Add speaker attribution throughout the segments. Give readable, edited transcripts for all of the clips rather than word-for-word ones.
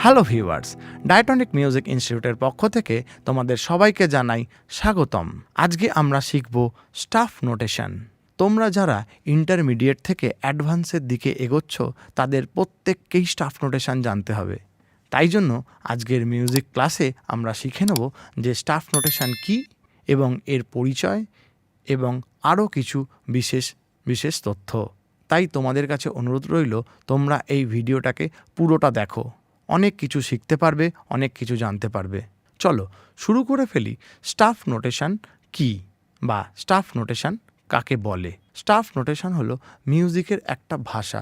Speaker 1: Hello viewers, ডায়টনিক music ইনস্টিটিউটের পক্ষ থেকে তোমাদের সবাইকে জানাই স্বাগতম। আজকে আমরা শিখব স্টাফ নোটেশন। তোমরা যারা ইন্টারমিডিয়েট থেকে অ্যাডভান্সের দিকে এগোচ্ছ তাদের প্রত্যেককেই স্টাফ নোটেশন জানতে হবে। তাই জন্য আজকের মিউজিক ক্লাসে আমরা শিখে নেব যে স্টাফ নোটেশন কী এবং এর পরিচয় এবং আরও কিছু বিশেষ বিশেষ তথ্য। তাই তোমাদের কাছে অনুরোধ রইল তোমরা এই ভিডিওটাকে পুরোটা দেখো, অনেক কিছু শিখতে পারবে, অনেক কিছু জানতে পারবে। চলো শুরু করে ফেলি। স্টাফ নোটেশন কী বা স্টাফ নোটেশন কাকে বলে? স্টাফ নোটেশন হলো মিউজিকের একটা ভাষা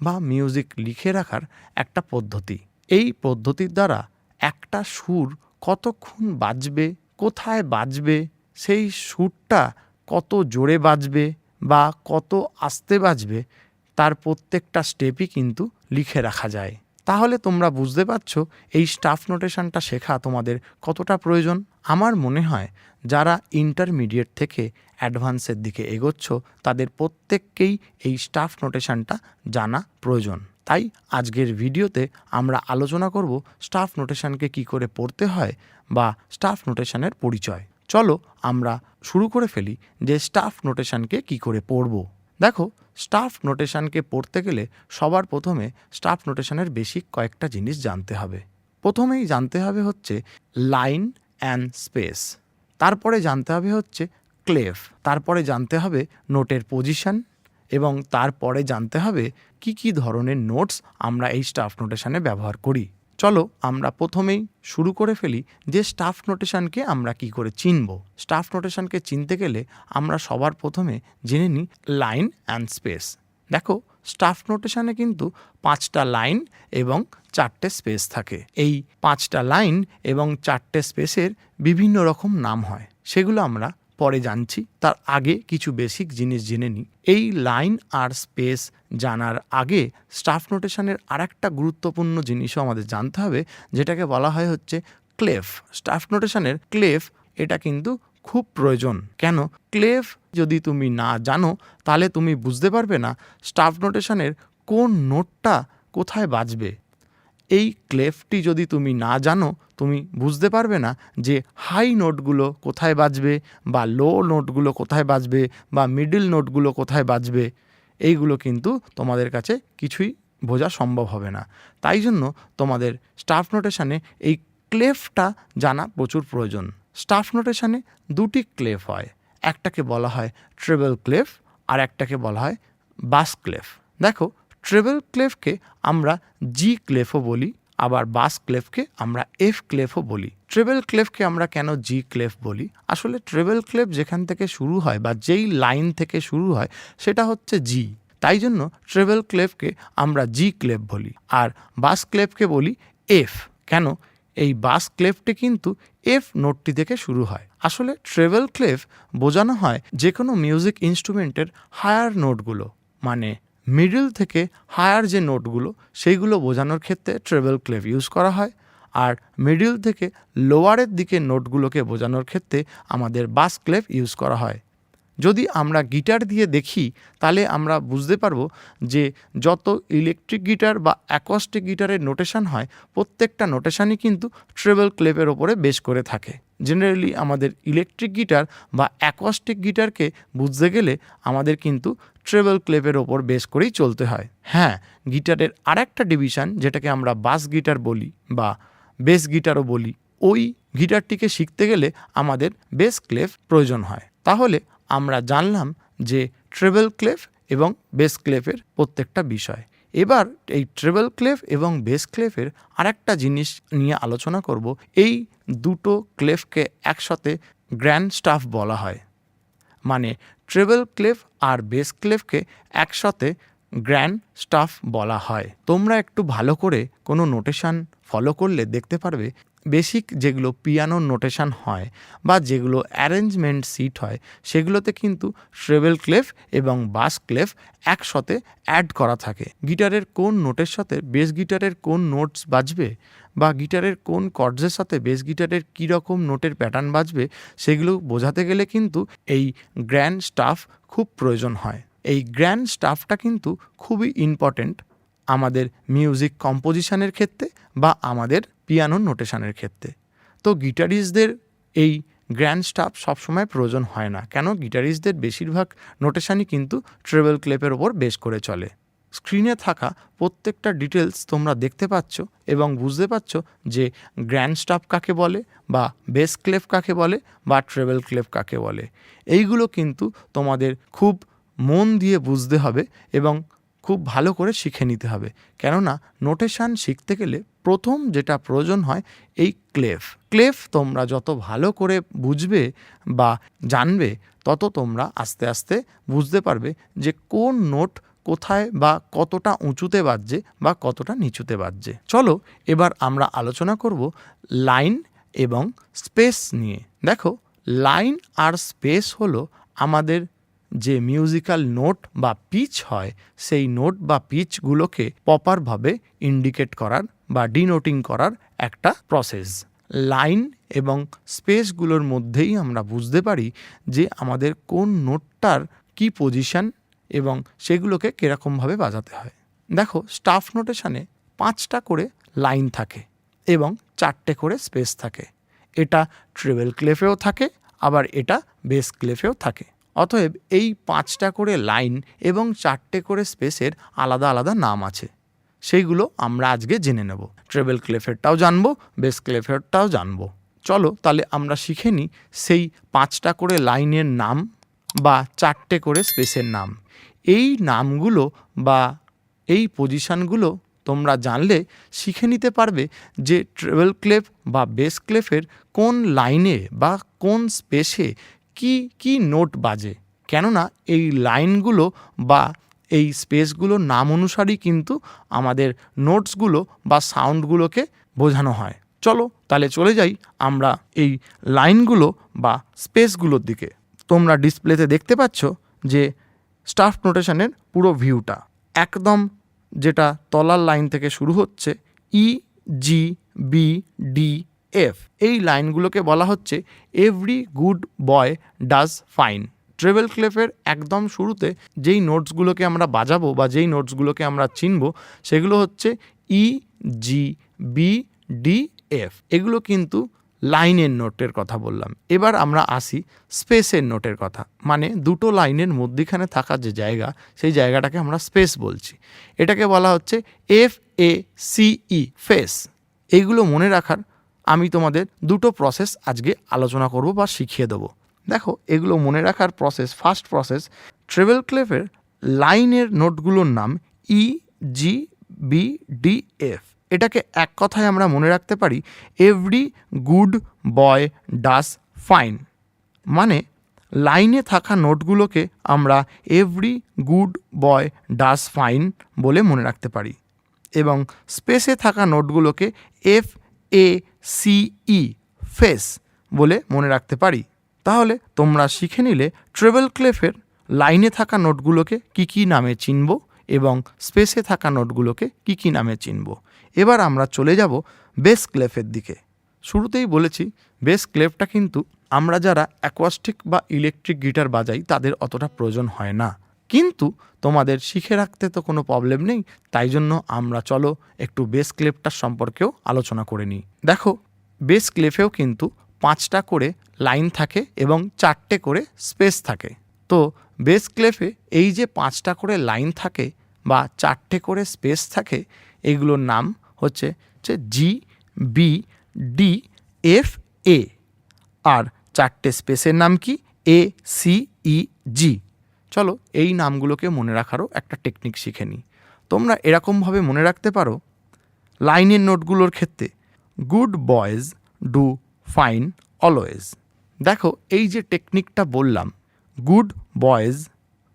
Speaker 1: বা মিউজিক লিখে রাখার একটা পদ্ধতি। এই পদ্ধতির দ্বারা একটা সুর কতক্ষণ বাজবে, কোথায় বাজবে, সেই সুরটা কত জোরে বাজবে বা কত আস্তে বাজবে, তার প্রত্যেকটা স্টেপই কিন্তু লিখে রাখা যায়। তাহলে তোমরা বুঝতে পারছো এই স্টাফ নোটেশনটা শেখা তোমাদের কতটা প্রয়োজন। আমার মনে হয় যারা ইন্টারমিডিয়েট থেকে অ্যাডভান্সের দিকে এগোচ্ছ তাদের প্রত্যেককেই এই স্টাফ নোটেশনটা জানা প্রয়োজন। তাই আজকের ভিডিওতে আমরা আলোচনা করব স্টাফ নোটেশনকে কী করে পড়তে হয় বা স্টাফ নোটেশনের পরিচয়। চলো আমরা শুরু করে ফেলি যে স্টাফ নোটেশনকে কী করে পড়ব। দেখো, স্টাফ নোটেশনকে পড়তে গেলে সবার প্রথমে স্টাফ নোটেশনের বেসিক কয়েকটা জিনিস জানতে হবে। প্রথমেই জানতে হবে হচ্ছে লাইন অ্যান্ড স্পেস, তারপরে জানতে হবে হচ্ছে ক্লেভ, তারপরে জানতে হবে নোটের পজিশন এবং তারপরে জানতে হবে কি কি ধরনের নোটস আমরা এই স্টাফ নোটেশনে ব্যবহার করি। চলো আমরা প্রথমেই শুরু করে ফেলি যে স্টাফ নোটেশনকে আমরা কি করে চিনব। স্টাফ নোটেশনকে চিনতে গেলে আমরা সবার প্রথমে জেনে নিই লাইন অ্যান্ড স্পেস। দেখো, স্টাফ নোটেশনে কিন্তু 5টা লাইন এবং 4টে স্পেস থাকে। এই 5টা লাইন এবং 4টে স্পেসের বিভিন্ন রকম নাম হয়, সেগুলো আমরা পরে জানছি। তার আগে কিছু বেসিক জিনিস জেনে নিই। এই লাইন আর স্পেস জানার আগে স্টাফ নোটেশনের আরেকটা গুরুত্বপূর্ণ জিনিসও আমাদের জানতে হবে, যেটাকে বলা হয় হচ্ছে ক্লেভ। স্টাফ নোটেশনের ক্লেভ এটা কিন্তু খুব প্রয়োজন। কেন? ক্লেভ যদি তুমি না জানো তাহলে তুমি বুঝতে পারবে না স্টাফ নোটেশনের কোন নোটটা কোথায় বাজবে। এই ক্লেভটি যদি তুমি না জানো তুমি বুঝতে পারবে না যে হাই নোটগুলো কোথায় বাজবে বা লো নোটগুলো কোথায় বাজবে বা মিডল নোটগুলো কোথায় বাজবে। এইগুলো কিন্তু তোমাদের কাছে কিছুই বোঝা সম্ভব হবে না। তাই জন্য তোমাদের স্টাফ নোটেশনে এই ক্লেভটা জানা প্রচুর প্রয়োজন। স্টাফ নোটেশনে 2টি ক্লেভ হয়, একটাকে বলা হয় ট্রেবল ক্লেভ আর একটাকে বলা হয় বাস ক্লেভ। দেখো, ট্রেবল ক্লেভকে আমরা জি ক্লেভও বলি, আবার বাস ক্লেভকে আমরা এফ ক্লেভও বলি। ট্রেবল ক্লেভকে আমরা কেন জি ক্লেভ বলি? আসলে ট্রেবল ক্লেভ যেখান থেকে শুরু হয় বা যেই লাইন থেকে শুরু হয় সেটা হচ্ছে জি, তাই জন্য ট্রেবল ক্লেভকে আমরা জি ক্লেভ বলি। আর বাস ক্লেভকে বলি এফ। কেন? এই বাস ক্লেভটি কিন্তু এফ নোটটি থেকে শুরু হয়। আসলে ট্রেবল ক্লেভ বোঝানো হয় যে কোনো মিউজিক ইনস্ট্রুমেন্টের হায়ার নোটগুলো, মানে মিডল থেকে হায়ার যে নোটগুলো সেইগুলো বোঝানোর ক্ষেত্রে ট্রেবল ক্লেভ ইউজ করা হয়। আর মিডল থেকে লোয়ারের দিকে নোটগুলোকে বোঝানোর ক্ষেত্রে আমাদের বাস ক্লেভ ইউজ করা হয়। যদি আমরা গিটার দিয়ে দেখি তাহলে আমরা বুঝতে পারবো যে যত ইলেকট্রিক গিটার বা অ্যাকোস্টিক গিটারের নোটেশন হয় প্রত্যেকটা নোটেশনই কিন্তু ট্রেবল ক্লেভের ওপরে বেস করে থাকে। জেনারেলি আমাদের ইলেকট্রিক গিটার বা অ্যাকোস্টিক গিটারকে বুঝতে গেলে আমাদের কিন্তু ট্রেবল ক্লেভের ওপর বেস করেই চলতে হয়। হ্যাঁ, গিটারের আরেকটা ডিভিশন যেটাকে আমরা বাস গিটার বলি বা বেস গিটারও বলি, ওই গিটারটিকে শিখতে গেলে আমাদের বেস ক্লেভ প্রয়োজন হয়। তাহলে আমরা জানলাম যে ট্রেবল ক্লেভ এবং বেস ক্লেভের প্রত্যেকটা বিষয়। এবার এই ট্রেবল ক্লেভ এবং বেস ক্লেভের আরেকটা জিনিস নিয়ে আলোচনা করব। এই দুটো ক্লেভকে একসাথে গ্র্যান্ড স্টাফ বলা হয়, মানে ট্রেবল ক্লেভ আর বেস ক্লেভকে একসাথে গ্র্যান্ড স্টাফ বলা হয়। তোমরা একটু ভালো করে কোনো নোটেশন ফলো করলে দেখতে পারবে বেসিক যেগুলো পিয়ানোর নোটেশন হয় বা যেগুলো অ্যারেঞ্জমেন্ট সিট হয় সেগুলোতে কিন্তু ট্রেবল ক্লেভ এবং বাস ক্লেভ একসাথে অ্যাড করা থাকে। গিটারের কোন নোটের সাথে বেস গিটারের কোন নোটস বাজবে বা গিটারের কোন কর্ডসের সাথে বেস গিটারের কী রকম নোটের প্যাটার্ন বাজবে সেগুলো বোঝাতে গেলে কিন্তু এই গ্র্যান্ড স্টাফ খুব প্রয়োজন হয়। এই গ্র্যান্ড স্টাফটা কিন্তু খুবই ইম্পর্টেন্ট আমাদের মিউজিক কম্পোজিশনের ক্ষেত্রে বা আমাদের পিয়ানো নোটেশনের ক্ষেত্রে। তো গিটারিস্টদের এই গ্র্যান্ড স্টাফ সবসময় প্রয়োজন হয় না, কেন গিটারিস্টদের বেশিরভাগ নোটেশনই কিন্তু ট্রেবল ক্লেপের ওপর বেস করে চলে। স্ক্রিনে থাকা প্রত্যেকটা ডিটেলস তোমরা দেখতে পাচ্ছ এবং বুঝতে পারছ যে গ্র্যান্ড স্টাফ কাকে বলে, বা বেস ক্লেপ কাকে বলে, বা ট্রেবল ক্লেপ কাকে বলে। এইগুলো কিন্তু তোমাদের খুব মন দিয়ে বুঝতে হবে এবং খুব ভালো করে শিখে নিতে হবে, কেননা নোটেশন শিখতে গেলে প্রথম যেটা প্রয়োজন হয় এই ক্লেফ তোমরা যত ভালো করে বুঝবে বা জানবে, তত তোমরা আস্তে আস্তে বুঝতে পারবে যে কোন নোট কোথায় বা কতটা উঁচুতে বাজছে বা কতটা নিচুতে বাজছে। চলো এবার আমরা আলোচনা করব লাইন এবং স্পেস নিয়ে। দেখো, লাইন আর স্পেস হলো আমাদের যে মিউজিক্যাল নোট বা পিচ হয়, সেই নোট বা পিচগুলোকে প্রপারভাবে ইন্ডিকেট করার বা ডিনোটিং করার একটা প্রসেস। লাইন এবং স্পেসগুলোর মধ্যেই আমরা বুঝতে পারি যে আমাদের কোন নোটটার কি পজিশন এবং সেগুলোকে কীরকমভাবে বাজাতে হয়। দেখো, স্টাফ নোটেশনে 5টা করে লাইন থাকে এবং 4টে করে স্পেস থাকে। এটা ট্রেবল ক্লেফেও থাকে, আবার এটা বেস ক্লেফেও থাকে। অতএব এই 5টা করে লাইন এবং 4টে করে স্পেসের আলাদা আলাদা নাম আছে, সেইগুলো আমরা আজকে জেনে নেব। ট্রেবল ক্লেফেরটাও জানবো, বেস ক্লেফেরটাও জানবো। চলো তাহলে আমরা শিখে নিই সেই 5টা করে লাইনের নাম বা 4টে করে স্পেসের নাম। এই নামগুলো বা এই পজিশানগুলো তোমরা জানলে শিখে নিতে পারবে যে ট্রেবল ক্লেফ বা বেস ক্লেফের কোন লাইনে বা কোন স্পেসে কি নোট বাজে। কেননা এই লাইনগুলো বা এই স্পেসগুলোর নাম অনুসারেই কিন্তু আমাদের নোটসগুলো বা সাউন্ডগুলোকে বোঝানো হয়। চলো তাহলে চলে যাই আমরা এই লাইনগুলো বা স্পেসগুলোর দিকে। তোমরা ডিসপ্লেতে দেখতে পাচ্ছ যে স্টাফ নোটেশনের পুরো ভিউটা একদম, যেটা তলার লাইন থেকে শুরু হচ্ছে E, G, B, D, F. এই লাইনগুলোকে বলা হচ্ছে every good boy does fine. Treble ক্লেফের একদম শুরুতে যেই নোটসগুলোকে আমরা বাজাবো বা যেই নোটসগুলোকে আমরা চিনব, সেগুলো হচ্ছে E, G, B, D, F. এগুলো কিন্তু লাইনের নোটের কথা বললাম। এবার আমরা আসি স্পেসের নোটের কথা, মানে দুটো লাইনের মধ্যিখানে থাকা যে জায়গা, সেই জায়গাটাকে আমরা স্পেস বলছি। এটাকে বলা হচ্ছে FACE, ফেস। এইগুলো মনে রাখার আমি তোমাদের দুটো প্রসেস আজকে আলোচনা করব বা শিখিয়ে দেবো। দেখো, এগুলো মনে রাখার প্রসেস, ফার্স্ট প্রসেস, ট্রেবল ক্লেফের লাইনের নোটগুলোর নাম ই, জি, বি, ডি, এফ। এটাকে এক কথায় আমরা মনে রাখতে পারি every good boy does fine. মানে লাইনে থাকা নোটগুলোকে আমরা every good boy does fine বলে মনে রাখতে পারি, এবং স্পেসে থাকা নোটগুলোকে FACE, ফেস বলে মনে রাখতে পারি। তাহলে তোমরা শিখে নিলে ট্রেবল ক্লেফের লাইনে থাকা নোটগুলোকে কী নামে চিনব এবং স্পেসে থাকা নোটগুলোকে কী নামে চিনব। এবার আমরা চলে যাব বেস ক্লেফের দিকে। শুরুতেই বলেছি বেস ক্লেফটা কিন্তু আমরা যারা অ্যাকোয়াস্টিক বা ইলেকট্রিক গিটার বাজাই তাদের অতটা প্রয়োজন হয় না, কিন্তু তোমাদের শিখে রাখতে তো কোনো প্রবলেম নেই। তাই জন্য আমরা চলো একটু বেস ক্লেফটার সম্পর্কেও আলোচনা করে নিই। দেখো, বেস ক্লেফেও কিন্তু 5টা করে লাইন থাকে এবং 4টে করে স্পেস থাকে। তো বেস ক্লেফে এই যে 5টা করে লাইন থাকে বা 4টে করে স্পেস থাকে, এইগুলোর নাম হচ্ছে জি, বি, ডি, এফ, এ। আর 4টে স্পেসের নাম কি ACEG। চলো এই নামগুলোকে মনে রাখারও একটা টেকনিক শিখে নিই। তোমরা এরকমভাবে মনে রাখতে পারো লাইনের নোটগুলোর ক্ষেত্রে good boys do fine always. দেখো, এই যে টেকনিকটা বললাম, good boys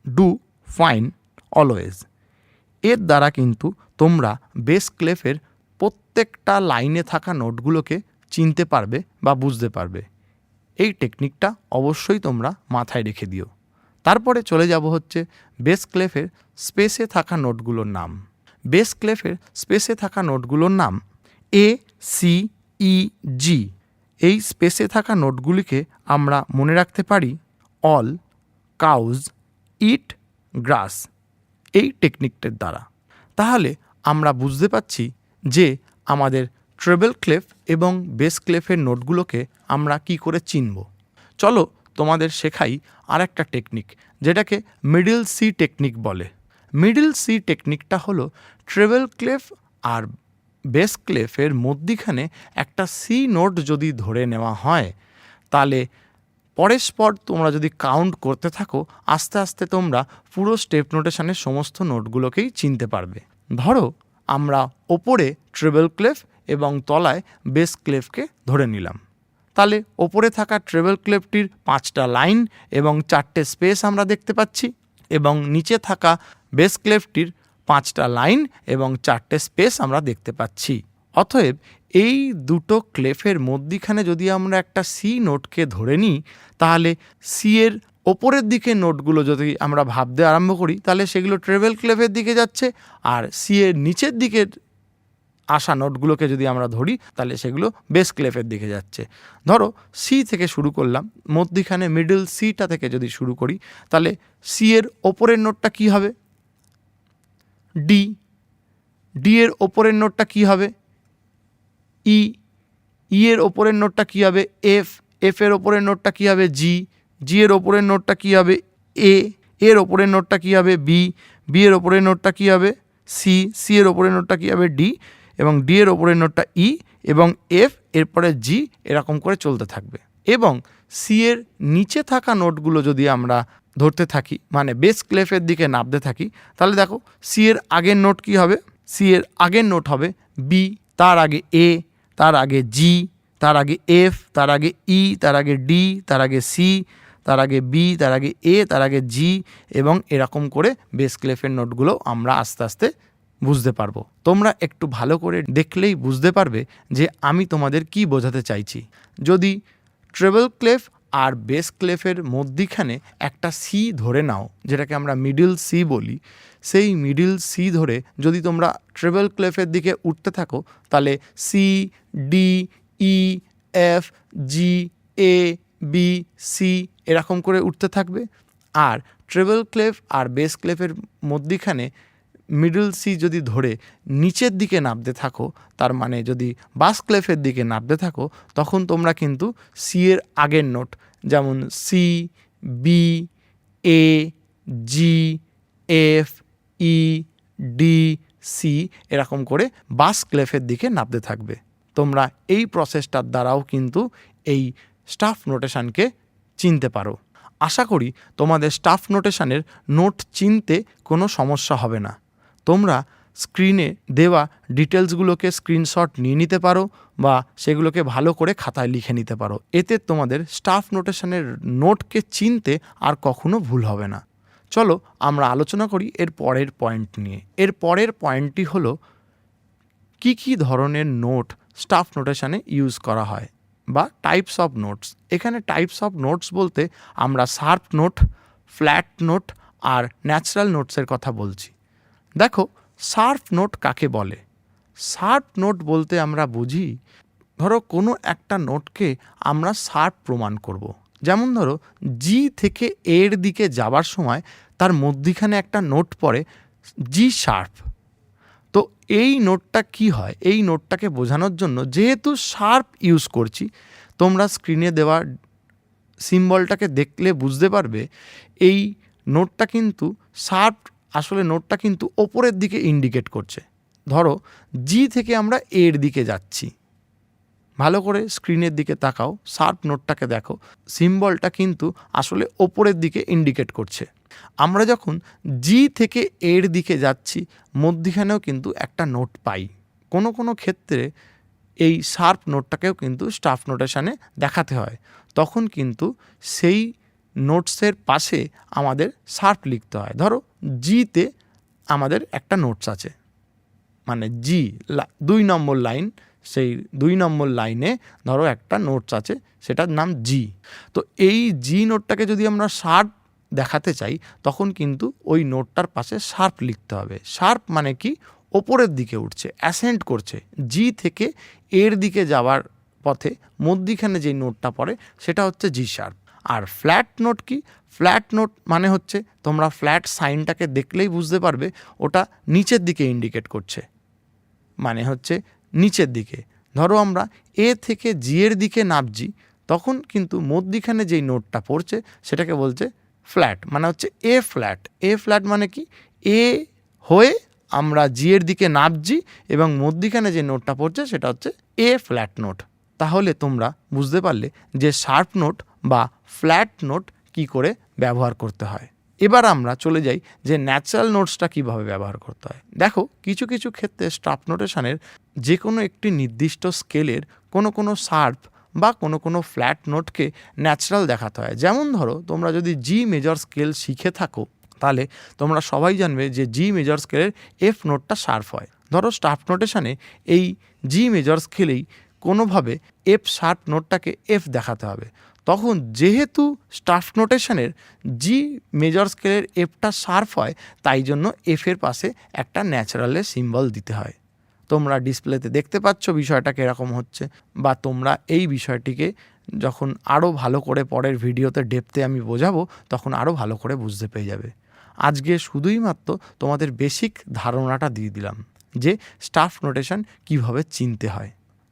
Speaker 1: do fine always, এর দ্বারা কিন্তু তোমরা বেস ক্লেফের প্রত্যেকটা লাইনে থাকা নোটগুলোকে চিনতে পারবে বা বুঝতে পারবে। এই টেকনিকটা অবশ্যই তোমরা মাথায় রেখে দিও। তারপরে চলে যাব হচ্ছে বেস ক্লেফের স্পেসে থাকা নোটগুলোর নাম। বেস ক্লেফের স্পেসে থাকা নোটগুলোর নাম ACEG। এই স্পেসে থাকা নোটগুলিকে আমরা মনে রাখতে পারি অল, কাউজ, ইট, গ্রাস, এই টেকনিকটার দ্বারা। তাহলে আমরা বুঝতে পারছি যে আমাদের ট্রেবল ক্লেফ এবং বেস ক্লেফের নোটগুলোকে আমরা কি করে চিনব। চলো তোমাদের শেখাই আর একটা টেকনিক, যেটাকে মিডল সি টেকনিক বলে। মিডল সি টেকনিকটা হলো ট্রেবল ক্লেফ আর বেস ক্লেফের মধ্যিখানে একটা সি নোট যদি ধরে নেওয়া হয়, তাহলে পরস্পর তোমরা যদি কাউন্ট করতে থাকো, আস্তে আস্তে তোমরা পুরো স্টেপ নোটেশনের সমস্ত নোটগুলোকেই চিনতে পারবে। ধরো আমরা ওপরে ট্রেবল ক্লেফ এবং তলায় বেস ক্লেফকে ধরে নিলাম, তাহলে ওপরে থাকা ট্রেবল ক্লেফটির 5টা লাইন এবং 4টে স্পেস আমরা দেখতে পাচ্ছি, এবং নিচে থাকা বেস ক্লেফটির 5টা লাইন এবং 4টে স্পেস আমরা দেখতে পাচ্ছি। অতএব এই দুটো ক্লেফের মধ্যিখানে যদি আমরা একটা সি নোটকে ধরে নিই, তাহলে সি এর ওপরের দিকে নোটগুলো যদি আমরা ভাবতে আরম্ভ করি, তাহলে সেগুলো ট্রেবল ক্লেফের দিকে যাচ্ছে, আর সি এর নিচের দিকের আসা নোটগুলোকে যদি আমরা ধরি, তাহলে সেগুলো বেস ক্লেফের দিকে যাচ্ছে। ধরো সি থেকে শুরু করলাম, মধ্যিখানে মিডল সিটা থেকে যদি শুরু করি, তাহলে সি এর ওপরের নোটটা কি হবে? ডি। ডি এর ওপরের নোটটা কি হবে? ই। ই এর ওপরের নোটটা কি হবে? এফ। এফ এর ওপরের নোটটা কি হবে? জি। জি এর ওপরের নোটটা কি হবে? এ। এর ওপরের নোটটা কি হবে? বি। বি এর ওপরের নোটটা কি হবে? সি। সি এর ওপরের নোটটা কি হবে? ডি। এবং ডি এর ওপরের নোটটা ই, এবং এফ, এরপরে জি, এরকম করে চলতে থাকবে। এবং সি এর নিচে থাকা নোটগুলো যদি আমরা ধরতে থাকি, মানে বেস ক্লেফের দিকে নামতে থাকি, তাহলে দেখো সি এর আগের নোট কি হবে? সি এর আগের নোট হবে বি, তার আগে এ, তার আগে জি, তার আগে এফ, তার আগে ই, তার আগে ডি, তার আগে সি, তার আগে বি, তার আগে এ, তার আগে জি, এবং এরকম করে বেস ক্লেফের নোটগুলো আমরা আস্তে আস্তে বুঝতে পারবো। তোমরা একটু ভালো করে দেখলেই বুঝতে পারবে যে আমি তোমাদের কি বোঝাতে চাইছি। যদি ট্রেবল ক্লেফ আর বেস ক্লেফের মধ্যিখানে একটা সি ধরে নাও, যেটাকে আমরা মিডল সি বলি, সেই মিডল সি ধরে যদি তোমরা ট্রেবল ক্লেফের দিকে উঠতে থাকো, তাহলে সি, ডি, ই, এফ, জি, এ, বি, সি, এরকম করে উঠতে থাকবে। আর ট্রেবল ক্লেফ আর বেস ক্লেফের মধ্যিখানে মিডল সি যদি ধরে নিচের দিকে নামতে থাকো, তার মানে যদি বাস ক্লেফের দিকে নামতে থাকো, তখন তোমরা কিন্তু সি এর আগের নোট, যেমন সি, বি, এ, জি, এফ, ই, ডি, সি, এরকম করে বাস ক্লেফের দিকে নামতে থাকবে। তোমরা এই প্রসেসটার দ্বারাও কিন্তু এই স্টাফ নোটেশনকে চিনতে পারো। আশা করি তোমাদের স্টাফ নোটেশনের নোট চিনতে কোনো সমস্যা হবে না। তোমরা স্ক্রিনে দেওয়া ডিটেলসগুলোকে স্ক্রিনশট নিয়ে নিতে পারো, বা সেগুলোকে ভালো করে খাতায় লিখে নিতে পারো। এতে তোমাদের স্টাফ নোটেশনের নোটকে চিনতে আর কখনো ভুল হবে না। চলো আমরা আলোচনা করি এর পরের পয়েন্ট নিয়ে। এর পরের পয়েন্টটি হলো কি কি ধরনের নোট স্টাফ নোটেশনে ইউজ করা হয়, বা টাইপস অফ নোটস। এখানে টাইপস অফ নোটস বলতে আমরা শার্প নোট, ফ্ল্যাট নোট আর ন্যাচারাল নোটসের কথা বলছি। দেখো শার্প নোট কাকে বলে? শার্প নোট বলতে আমরা বুঝি, ধরো কোনো একটা নোটকে আমরা শার্প প্রমাণ করব। যেমন ধরো জি থেকে এর দিকে যাবার সময় তার মধ্যিখানে একটা নোট পড়ে জি শার্প। তো এই নোটটা কি হয়? এই নোটটাকে বোঝানোর জন্য যেহেতু শার্প ইউজ করছি, তোমরা স্ক্রিনে দেওয়া সিম্বলটাকে দেখলে বুঝতে পারবে এই নোটটা কিন্তু শার্প। আসলে নোটটা কিন্তু ওপরের দিকে ইন্ডিকেট করছে। ধরো জি থেকে আমরা এর দিকে যাচ্ছি, ভালো করে স্ক্রিনের দিকে তাকাও, শার্প নোটটাকে দেখো, সিম্বলটা কিন্তু আসলে ওপরের দিকে ইন্ডিকেট করছে। আমরা যখন জি থেকে এর দিকে যাচ্ছি, মধ্যিখানেও কিন্তু একটা নোট পাই। কোনো কোনো ক্ষেত্রে এই শার্প নোটটাকেও কিন্তু স্টাফ নোটেশনে দেখাতে হয়, তখন কিন্তু সেই নোটসের পাশে আমাদের শার্প লিখতে হয়। ধরো জিতে আমাদের একটা নোটস আছে, মানে জি 2 নম্বর লাইন, সেই 2 নম্বর লাইনে ধরো একটা নোটস আছে, সেটার নাম জি। তো এই জি নোটটাকে যদি আমরা শার্প দেখাতে চাই, তখন কিন্তু ওই নোটটার পাশে শার্প লিখতে হবে। শার্প মানে কি? ওপরের দিকে উঠছে, অ্যাসেন্ড করছে। জি থেকে এর দিকে যাওয়ার পথে মধ্যিখানে যেই নোটটা পড়ে সেটা হচ্ছে জি শার্প। আর ফ্ল্যাট নোট কি? ফ্ল্যাট নোট মানে হচ্ছে, তোমরা ফ্ল্যাট সাইনটাকে দেখলেই বুঝতে পারবে ওটা নিচের দিকে ইন্ডিকেট করছে। মানে হচ্ছে নিচের দিকে। ধরো আমরা এ থেকে জি এর দিকে নামছি, তখন কিন্তু মধ্যিখানে যেই নোটটা পড়ছে সেটাকে বলছে ফ্ল্যাট, মানে হচ্ছে এ ফ্ল্যাট। এ ফ্ল্যাট মানে কি, এ হয়ে আমরা জি এর দিকে নামছি এবং মধ্যিখানে যে নোটটা পড়ছে সেটা হচ্ছে এ ফ্ল্যাট নোট। তাহলে তোমরা বুঝতে পারলে যে শার্প নোট বা ফ্ল্যাট নোট কি করে ব্যবহার করতে হয়। এবার আমরা চলে যাই যে ন্যাচারাল নোটসটা কিভাবে ব্যবহার করতে হয়। দেখো, কিছু কিছু ক্ষেত্রে স্টাফ নোটেশনের যে কোনো একটি নির্দিষ্ট স্কেলের কোনো শার্প বা কোনো ফ্ল্যাট নোটকে ন্যাচারাল দেখাতে হয়। যেমন ধরো, তোমরা যদি জি মেজর স্কেল শিখে থাকো তাহলে তোমরা সবাই জানবে যে জি মেজর স্কেলের এফ নোটটা শার্প হয়। ধরো স্টাফ নোটেশনে এই জি মেজর স্কেলেই কোনোভাবে এফ শার্প নোটটাকে এফ দেখাতে হবে। তখন যেহেতু স্টাফ নোটেশনের জি মেজর স্কেলের এফটা শার্প হয়, তাই জন্য এফের পাশে একটা ন্যাচারালের সিম্বল দিতে হয়। তোমরা ডিসপ্লেতে দেখতে পাচ্ছ বিষয়টা কীরকম হচ্ছে, বা তোমরা এই বিষয়টিকে যখন আরও ভালো করে পরের ভিডিওতে ডেপথে আমি বোঝাবো তখন আরও ভালো করে বুঝতে পেরে যাবে। আজকে শুধুই মাত্র তোমাদের বেসিক ধারণাটা দিয়ে দিলাম যে স্টাফ নোটেশন কিভাবে চিনতে হয়।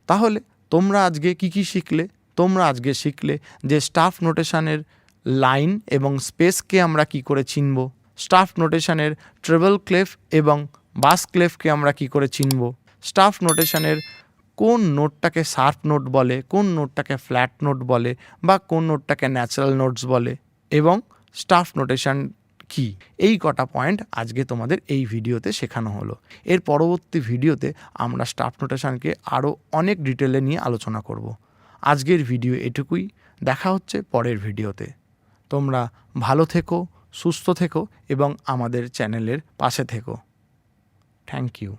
Speaker 1: তাহলে তোমরা আজকে কি শিখলে? তোমরা আজকে শিখলে যে স্টাফ নোটেশনের লাইন এবং স্পেসকে আমরা কি করে চিনব, স্টাফ নোটেশনের ট্রেবল ক্লেফ এবং বাস ক্লেফকে আমরা কি করে চিনব, স্টাফ নোটেশনের কোন নোটটাকে শার্প নোট বলে, কোন নোটটাকে ফ্ল্যাট নোট বলে, বা কোন নোটটাকে ন্যাচারাল নোটস বলে, এবং স্টাফ নোটেশন কি। এই কটা পয়েন্ট আজকে তোমাদের এই ভিডিওতে শেখানো হলো। এর পরবর্তী ভিডিওতে আমরা স্টাফ নোটেশনকে আরও অনেক ডিটেলে নিয়ে আলোচনা করব। আজকের ভিডিও এটুকুই, দেখা হচ্ছে পরের ভিডিওতে। তোমরা ভালো থেকো, সুস্থ থেকো এবং আমাদের চ্যানেলের পাশে থেকো। Thank you.